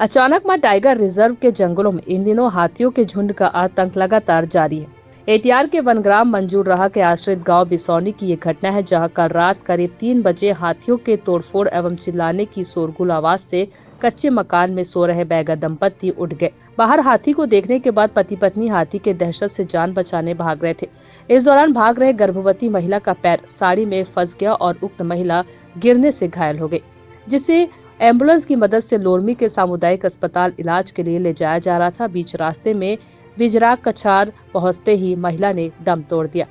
अचानक मां tiger reserve के जंगलों में इन दिनों हाथियों के झुंड का आतंक लगातार जारी है। एटीआर के वनग्राम मंजूर रहा के आश्रित गांव बिसौनी की ये घटना है, जहां कल रात करीब 3 बजे हाथियों के तोड़फोड़ एवं चिल्लाने की शोरगुल आवाज से कच्चे मकान में सो रहे बैगा दंपति उठ गए। बाहर हाथी को देखने के बाद पति पत्नी हाथी के दहशत से जान बचाने भाग रहे थे। इस दौरान भाग रहे गर्भवती महिला का पैर साड़ी में फंस गया और उक्त महिला गिरने से घायल हो गई, जिसे एम्बुलेंस की मदद से लोरमी के सामुदायिक अस्पताल इलाज के लिए ले जाया जा रहा था। बीच रास्ते में बिजराग कछार पहुंचते ही महिला ने दम तोड़ दिया।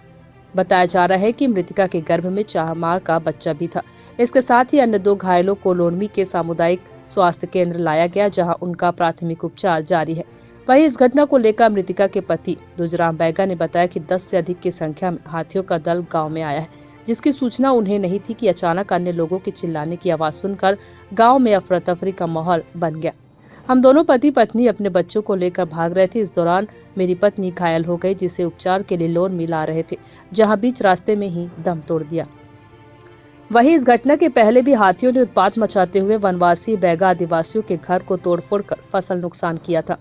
बताया जा रहा है कि मृतका के गर्भ में 4 माह का बच्चा भी था। इसके साथ ही अन्य 2 घायलों को लोरमी के सामुदायिक स्वास्थ्य केंद्र लाया गया, जहां उनका प्राथमिक उपचार जारी है। वहीं इस घटना को लेकर मृतका के पति दुजराम बैगा ने बताया कि 10 से अधिक की संख्या में हाथियों का दल गाँव में आया है, जिसकी सूचना उन्हें नहीं थी कि अचानक अन्य लोगों के चिल्लाने की आवाज सुनकर गांव में अफरा तफरी का माहौल बन गया। हम दोनों पति पत्नी अपने बच्चों को लेकर भाग रहे थे। इस दौरान मेरी पत्नी घायल हो गई, जिसे उपचार के लिए लोरमी ला रहे थे, जहां बीच रास्ते में ही दम तोड़ दिया। वहीं इस घटना के पहले भी हाथियों ने उत्पात मचाते हुए वनवासी बैगा आदिवासियों के घर को तोड़फोड़ कर फसल नुकसान किया था,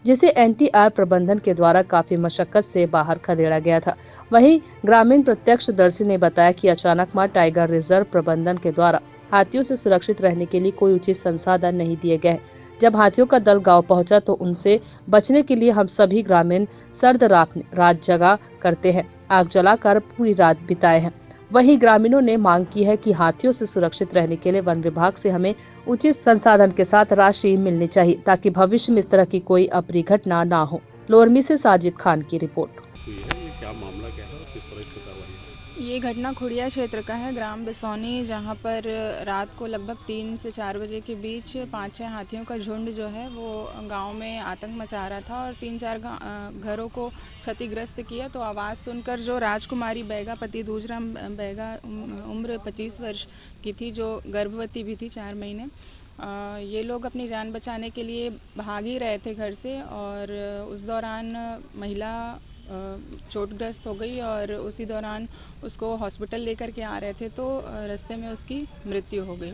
जिसे एनटीआर प्रबंधन के द्वारा काफी मशक्कत से बाहर खदेड़ा गया था। वहीं ग्रामीण प्रत्यक्षदर्शी ने बताया कि अचानक मां टाइगर रिजर्व प्रबंधन के द्वारा हाथियों से सुरक्षित रहने के लिए कोई उचित संसाधन नहीं दिए गए। जब हाथियों का दल गांव पहुंचा तो उनसे बचने के लिए हम सभी ग्रामीण सर्द रात जगा करते हैं, आग जलाकर पूरी रात बिताए हैं। वहीं ग्रामीणों ने मांग की है कि हाथियों से सुरक्षित रहने के लिए वन विभाग से हमें उचित संसाधन के साथ राशि मिलनी चाहिए, ताकि भविष्य में इस तरह की कोई अप्रिय घटना ना हो। लोरमी से साजिद खान की रिपोर्ट। क्या मामला क्या है और किस तरह की कार्रवाई है? ये घटना खुड़िया क्षेत्र का है, ग्राम बिसौनी, जहाँ पर रात को लगभग 3 से 4 बजे के बीच 5-6 हाथियों का झुंड जो है वो गांव में आतंक मचा रहा था और 3-4 घरों को क्षतिग्रस्त किया। तो आवाज़ सुनकर जो राजकुमारी बैगा पति दूजराम बैगा उम्र 25 वर्ष की थी, जो गर्भवती भी थी 4 महीने, ये लोग अपनी जान बचाने के लिए भाग ही रहे थे घर से और उस दौरान महिला चोटग्रस्त हो गई और उसी दौरान उसको हॉस्पिटल लेकर के आ रहे थे तो रास्ते में उसकी मृत्यु हो गई।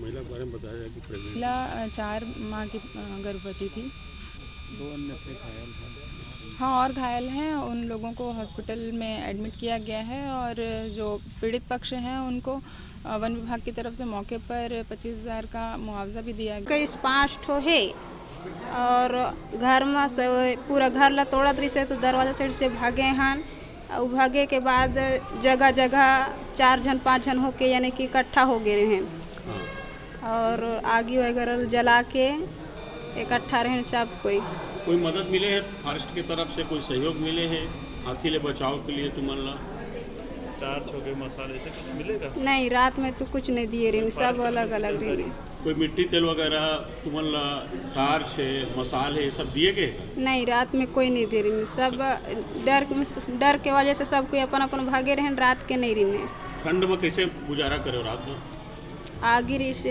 महिला के बारे में बताया जाए कि महिला 4 माह की गर्भवती थी। 2 अन्य से घायल हैं। हाँ, और घायल हैं, उन लोगों को हॉस्पिटल में एडमिट किया गया है और जो पीड़ित पक्ष हैं उनको वन विभाग की तरफ से मौके पर 25,000 का मुआवजा भी दिया गया। 5 ठो है और घर में से पूरा घर ला तोड़त रही से तो दरवाजा साइड से भागे हन। और भागे के बाद जगह जगह 4 जन 5 जन होके यानी कि इकट्ठा हो गए हैं और आगी वगैरह जला के इकट्ठा रहे सब। कोई मदद मिले है फॉरेस्ट की तरफ से, कोई सहयोग मिले है हाथी ले बचाव के लिए? तुमन ला 4 छोके मसाले से कुछ मिलेगा? नहीं, रात में तो कुछ नहीं दिए रहे, सब अलग अलग रहे। कोई मिट्टी तेल वगैरह तुमन ला टार्च है, मसाल है, सब दिए गए? नहीं, रात में कोई नहीं दे रही, सब डर के वजह से सब कोई अपन अपन भागे रहे, रात के नहीं रही। ठंड में कैसे गुजारा करे रात में? आगी रही से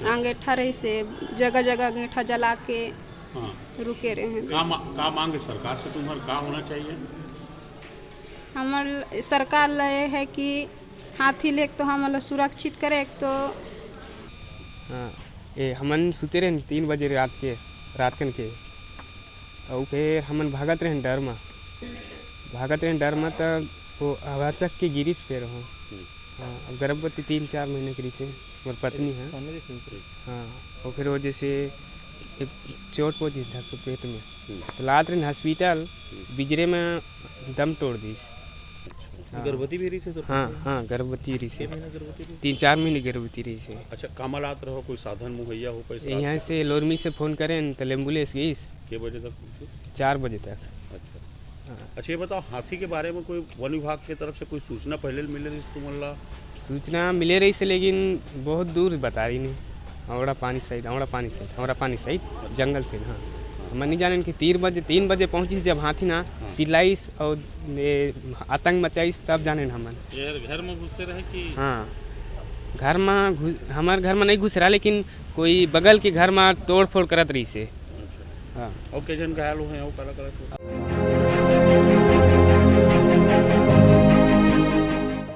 अंगीठा रही से जगह जगह अंगीठा जला के रुके रहे। का मांग है सरकार से? तुम्हारा का होना चाहिए? हमार सरकार ले है कि हाथी ले तो हम सुरक्षित करे। तो हाँ, ये हमन सुते रहे 3 बजे रात कन के और फिर हमन भागत रहे डर में तो वो अचानक के गिरिश पे रहो। हाँ, गर्भवती 3-4 महीने की से मोर पत्नी है। हाँ, और फिर वो जैसे चोट पहुँची था तो पेट में तो लात रहे हॉस्पिटल, बिजरे में दम तोड़ दी। गर्भवती भी रही से? हाँ, गर्भवती रही से 3-4 महीने गर्भवती रही से। अच्छा, कामलात रहो, कोई साधन मुहैया हो? पैसा यहाँ से लोरमी से फ़ोन करें तो एम्बुलेंस गई। के बजे तक? 4 बजे तक। अच्छा, ये बताओ हाथी के बारे में कोई वन विभाग की तरफ से कोई सूचना पहले मिले रही तुम्हारा? सूचना मिले रही से, लेकिन बहुत दूर बता रही नहीं। औड़ा पानी साइड जंगल से। हाँ, हम नहीं जाने कि 3 बजे पहुँची जब हाथी ना चिल्लाइस और आतंक मचाइस, तब जाने हमन। घर में घुसे रहे कि? हाँ, घर में हमारे घर में नहीं घुस रहा, लेकिन कोई बगल के घर में तोड़ फोड़ करत रही से। हाँ, और के जन घायल हुए हैं?